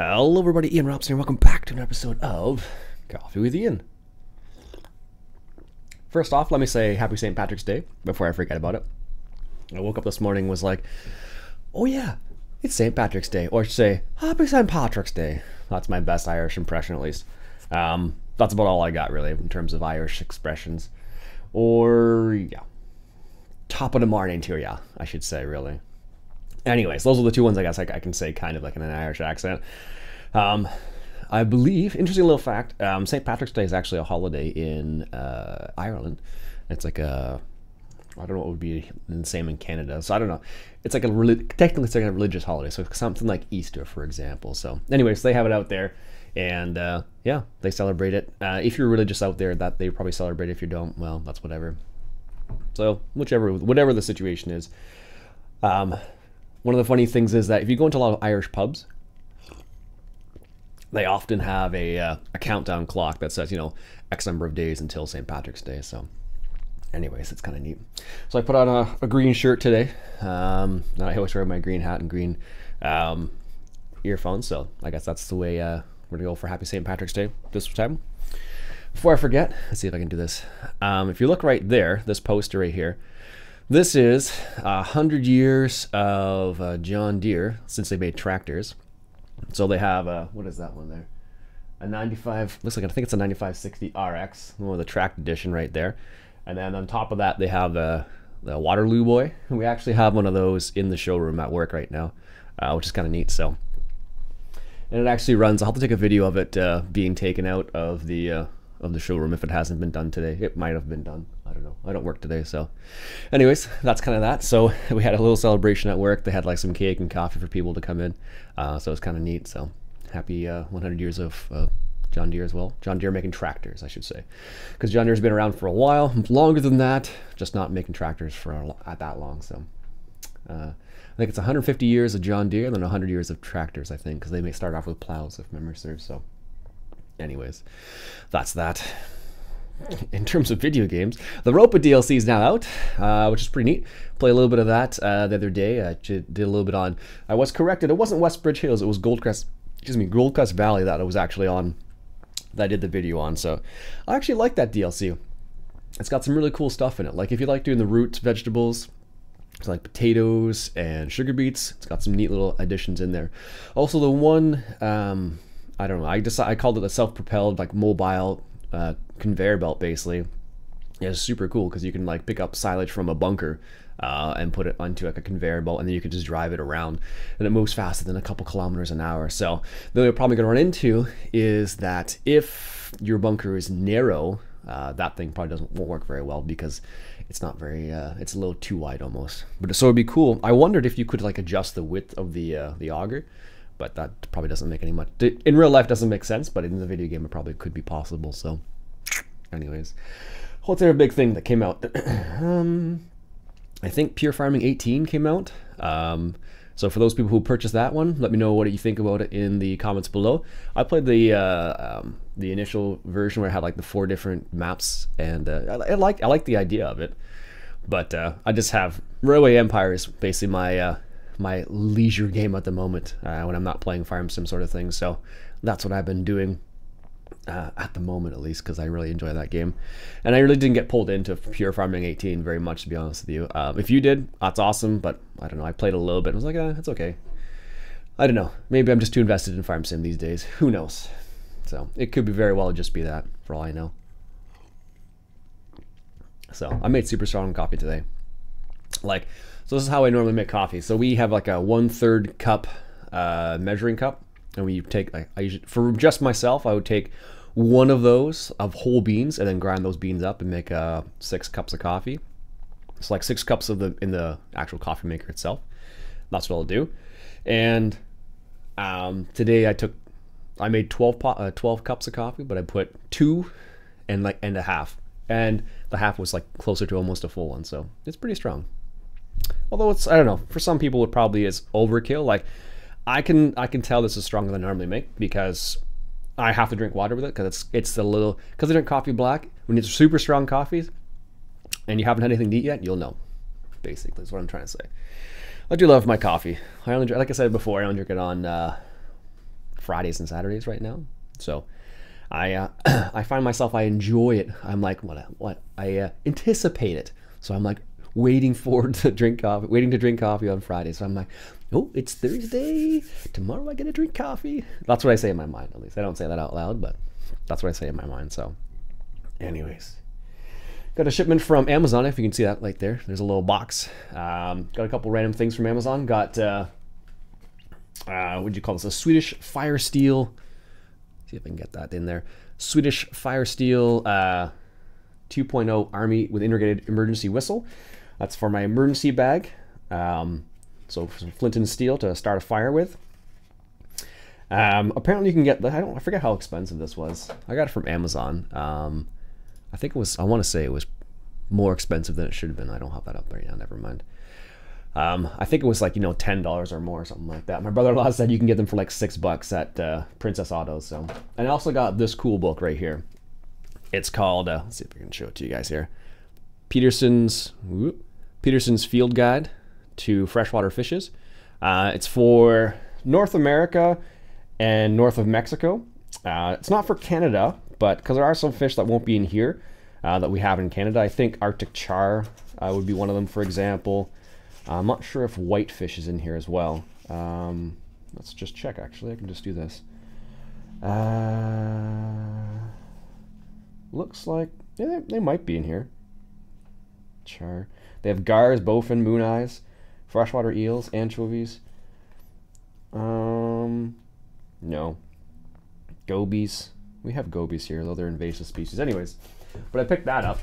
Hello everybody, Ian Robson here. Welcome back to an episode of Coffee with Ian. First off, let me say happy St. Patrick's Day before I forget about it. I woke up this morning and was like, oh yeah, it's St. Patrick's Day. Or I should say, happy St. Patrick's Day. That's my best Irish impression at least. That's about all I got really in terms of Irish expressions. Or yeah, top of the morning to ya, I should say really. Anyways, those are the two ones I guess I can say kind of like in an Irish accent. I believe, interesting little fact, St. Patrick's Day is actually a holiday in Ireland. It's like a, I don't know what would be the same in Canada, so I don't know. It's like technically it's like a religious holiday, so something like Easter, for example. So anyways, they have it out there, and yeah, they celebrate it. If you're religious out there, that they probably celebrate it. If you don't, well, that's whatever. So whatever the situation is. One of the funny things is that if you go into a lot of Irish pubs, they often have a countdown clock that says, you know, X number of days until St. Patrick's Day. So anyways, it's kind of neat. So I put on a green shirt today. I always wear my green hat and green earphones. So I guess that's the way we're going to go for Happy St. Patrick's Day this time. Before I forget, let's see if I can do this. If you look right there, this poster right here, this is 100 years of John Deere since they made tractors. So they have what is that one there? A 95, looks like, I think it's a 9560 RX, one of the tracked edition right there. And then on top of that, they have the Waterloo Boy. We actually have one of those in the showroom at work right now, which is kind of neat. So, and it actually runs. I'll have to take a video of it being taken out of the showroom if it hasn't been done today. It might have been done. I don't know. I don't work today, so. Anyways, that's kind of that. So we had a little celebration at work. They had like some cake and coffee for people to come in. So it was kind of neat. So happy 100 years of John Deere as well. John Deere making tractors, I should say, because John Deere's been around for a while, longer than that, just not making tractors for that long. So I think it's 150 years of John Deere and then 100 years of tractors, I think, because they may start off with plows if memory serves. So anyways, that's that. In terms of video games, the Ropa DLC is now out, which is pretty neat. Play a little bit of that the other day. I did a little bit on. I was corrected. It wasn't West Bridge Hills. It was Goldcrest Valley that I was actually on. That I did the video on. So I actually like that DLC. It's got some really cool stuff in it. Like if you like doing the root vegetables, it's like potatoes and sugar beets. It's got some neat little additions in there. Also, the one I don't know. I called it a self-propelled like mobile conveyor belt. Basically, it's super cool because you can like pick up silage from a bunker and put it onto like a conveyor belt, and then you can just drive it around, and it moves faster than a couple kilometers an hour. So the only problem you're going to run into is that if your bunker is narrow, that thing probably won't work very well because it's not very it's a little too wide almost. But so it'd be cool. I wondered if you could like adjust the width of the auger, but that probably doesn't make any much. In real life, doesn't make sense, but in the video game, it probably could be possible. So, anyways, what's the other big thing that came out? I think Pure Farming 18 came out. So for those people who purchased that one, let me know what you think about it in the comments below. I played the initial version where I had like the 4 different maps, and I like the idea of it, but I just have Railway Empire is basically my leisure game at the moment when I'm not playing farm sim sort of thing. So that's what I've been doing at the moment, at least, because I really enjoy that game, and I really didn't get pulled into Pure Farming 18 very much, to be honest with you. If you did, that's awesome, but I don't know, I played a little bit and was like, it's okay. I don't know, maybe I'm just too invested in farm sim these days, who knows. So it could be very well just be that, for all I know. So I made super strong coffee today. So this is how I normally make coffee. So we have like a 1/3 cup measuring cup, and we take, I usually, for just myself, I would take one of those of whole beans and then grind those beans up and make 6 cups of coffee. It's like 6 cups in the actual coffee maker itself. That's what I'll do. And today I made 12 cups of coffee, but I put 2 and a half, and the half was like closer to almost a full one. So it's pretty strong. Although it's, I don't know, for some people it probably is overkill. Like I can tell this is stronger than I normally make because I have to drink water with it, because it's a little, because I drink coffee black. When it's super strong coffees and you haven't had anything to eat yet, you'll know. Basically, is what I'm trying to say. I do love my coffee. I only, like I said before, I only drink it on Fridays and Saturdays right now. So I I find myself, I enjoy it. I'm like, what? I anticipate it. So I'm like waiting to drink coffee on Friday. So I'm like, oh, it's Thursday. Tomorrow I get to drink coffee. That's what I say in my mind, at least. I don't say that out loud, but that's what I say in my mind. So anyways, got a shipment from Amazon, if you can see that right there. There's a little box. Got a couple random things from Amazon. Got, what'd you call this? A Swedish Fire Steel. See if I can get that in there. Swedish Fire Steel 2.0 Army with integrated emergency whistle. That's for my emergency bag. So some flint and steel to start a fire with. Apparently you can get the, I forget how expensive this was. I got it from Amazon. I think it was, I want to say it was more expensive than it should have been. I don't have that up right now, never mind. I think it was like, you know, $10 or more or something like that. My brother-in-law said you can get them for like $6 at Princess Autos. So, and I also got this cool book right here. It's called, let's see if I can show it to you guys here. Peterson's Field Guide to Freshwater Fishes. It's for North America and north of Mexico. It's not for Canada, but because there are some fish that won't be in here that we have in Canada. I think Arctic char would be one of them, for example. I'm not sure if whitefish is in here as well. Let's just check, actually. I can just do this. Looks like, yeah, they might be in here. Char. They have gars, bowfin, moon eyes, freshwater eels, anchovies. No. Gobies. We have gobies here, though they're invasive species. Anyways, but I picked that up,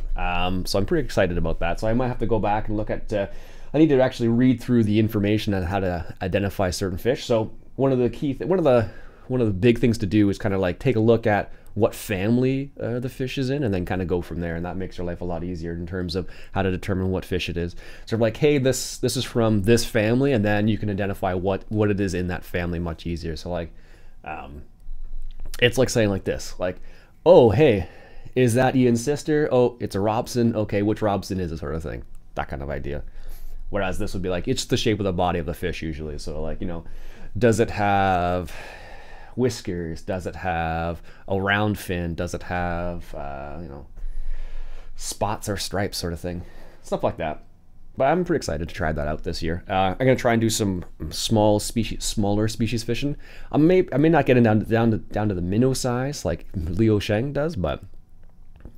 so I'm pretty excited about that. So I might have to go back and look at, I need to actually read through the information on how to identify certain fish. So one of the key, one of the big things to do is kind of like take a look at what family the fish is in, and then kind of go from there, and that makes your life a lot easier in terms of how to determine what fish it is. So like, hey, this is from this family, and then you can identify what it is in that family much easier. So like, it's like saying like this, like, oh, hey, is that Ian's sister? Oh, it's a Robson. Okay, which Robson is it, sort of thing. That kind of idea. Whereas this would be like, it's the shape of the body of the fish usually. So like, you know, does it have whiskers? Does it have a round fin? Does it have, you know, spots or stripes, sort of thing? Stuff like that. But I'm pretty excited to try that out this year. I'm gonna try and do some smaller species fishing. I may not get it down to the minnow size like Leo Sheng does, but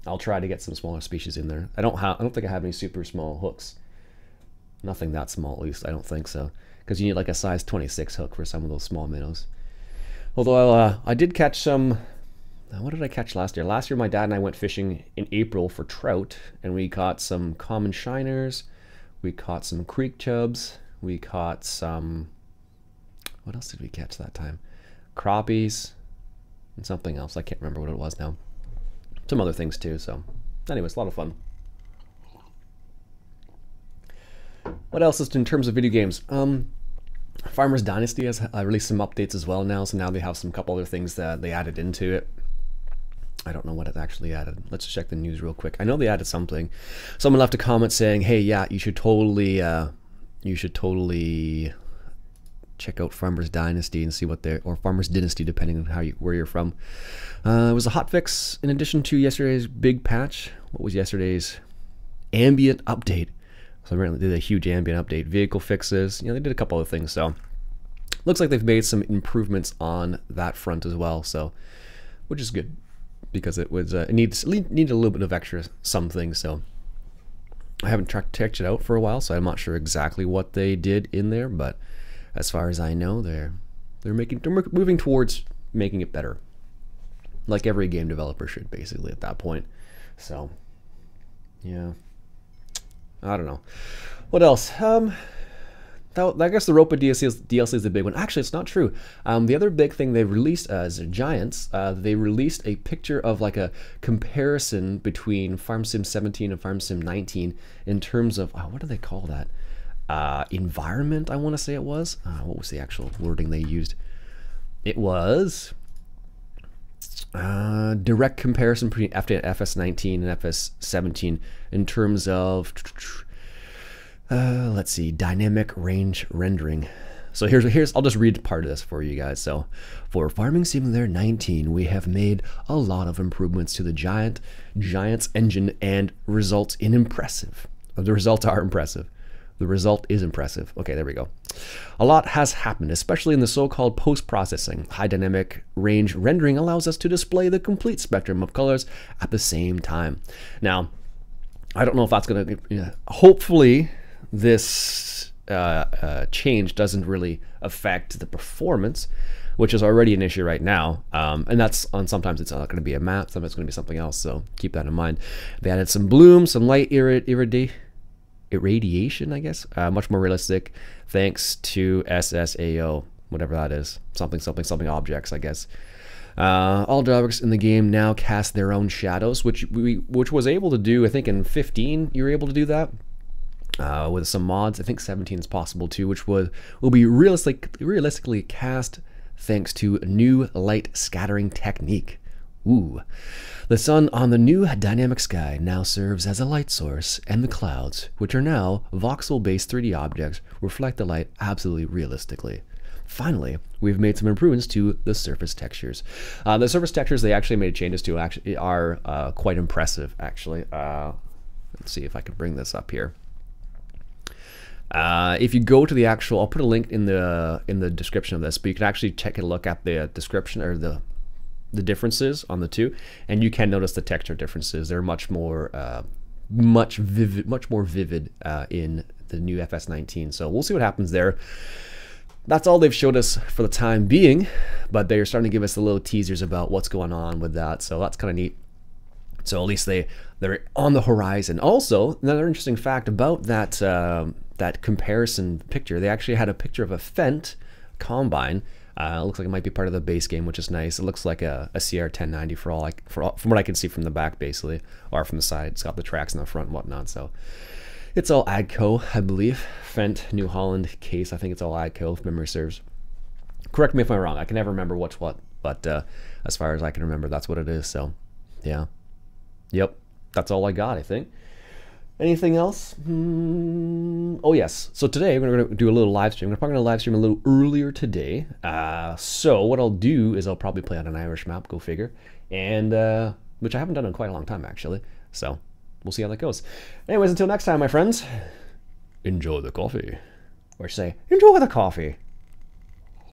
I'll try to get some smaller species in there. I don't think I have any super small hooks. Nothing that small, at least. I don't think so, because you need like a size 26 hook for some of those small minnows. Although I did catch some. What did I catch last year? Last year, my dad and I went fishing in April for trout, and we caught some common shiners. We caught some creek chubs. We caught some. What else did we catch that time? Crappies and something else. I can't remember what it was now. Some other things too. So, anyways, a lot of fun. What else is in terms of video games? Farmers Dynasty has released some updates as well now, so now they have some couple other things that they added into it. I don't know what it actually added. Let's check the news real quick. I know they added something. Someone left a comment saying, "Hey, yeah, you should totally check out Farmers Dynasty and see what they're, or Farmers Dynasty, depending on where you're from." It was a hotfix in addition to yesterday's big patch. What was yesterday's ambient update? So they did a huge ambient update, vehicle fixes. You know, they did a couple other things. So looks like they've made some improvements on that front as well. So, which is good, because it was it needed a little bit of extra some things. So I haven't checked it out for a while, so I'm not sure exactly what they did in there. But as far as I know, they're moving towards making it better, like every game developer should basically at that point. So yeah. I don't know. What else? I guess the Ropa DLC is the big one. Actually, it's not true. The other big thing they released as Giants, they released a picture of like a comparison between Farm Sim 17 and Farm Sim 19 in terms of, what do they call that? Environment, I want to say it was. What was the actual wording they used? It was direct comparison between FS19 and FS17 in terms of let's see, dynamic range rendering. So here's I'll just read part of this for you guys. So for Farming Simulator 19, we have made a lot of improvements to the Giants engine and results in impressive. The results are impressive. The result is impressive. Okay, there we go. A lot has happened, especially in the so-called post-processing. High dynamic range rendering allows us to display the complete spectrum of colors at the same time. Now, I don't know if that's going to... hopefully, this change doesn't really affect the performance, which is already an issue right now. And that's on, sometimes it's not going to be a map, sometimes it's going to be something else, so keep that in mind. They added some bloom, some light irradiation, I guess, much more realistic, thanks to SSAO, whatever that is, something objects, I guess. All objects in the game now cast their own shadows, which was able to do, I think in 15 you were able to do that with some mods. I think 17 is possible too, which will be realistically cast thanks to a new light scattering technique. Ooh. The sun on the new dynamic sky now serves as a light source, and the clouds, which are now voxel-based 3D objects, reflect the light absolutely realistically. Finally, we've made some improvements to the surface textures. The surface textures they actually made changes to are quite impressive, actually. Let's see if I can bring this up here. If you go to the actual, I'll put a link in the description of this, but you can actually take a look at the description or the differences on the two, and you can notice the texture differences. They're much more vivid in the new FS19. So we'll see what happens there. That's all they've showed us for the time being, but they're starting to give us the little teasers about what's going on with that. So that's kind of neat. So at least they're on the horizon. Also, another interesting fact about that that comparison picture, they actually had a picture of a Fendt combine. It looks like it might be part of the base game, which is nice. It looks like a CR1090 from what I can see from the back, basically, or from the side. It's got the tracks in the front and whatnot. So it's all AGCO, I believe. Fendt New Holland case. I think it's all AGCO, if memory serves. Correct me if I'm wrong. I can never remember what's what, but as far as I can remember, that's what it is. So yeah, yep, that's all I got, I think. Anything else? Oh yes. So today we're going to do a little live stream. We're probably going to live stream a little earlier today. So what I'll do is I'll probably play on an Irish map, go figure, and which I haven't done in quite a long time actually. So we'll see how that goes. Anyways, until next time, my friends, enjoy the coffee, or say enjoy the coffee.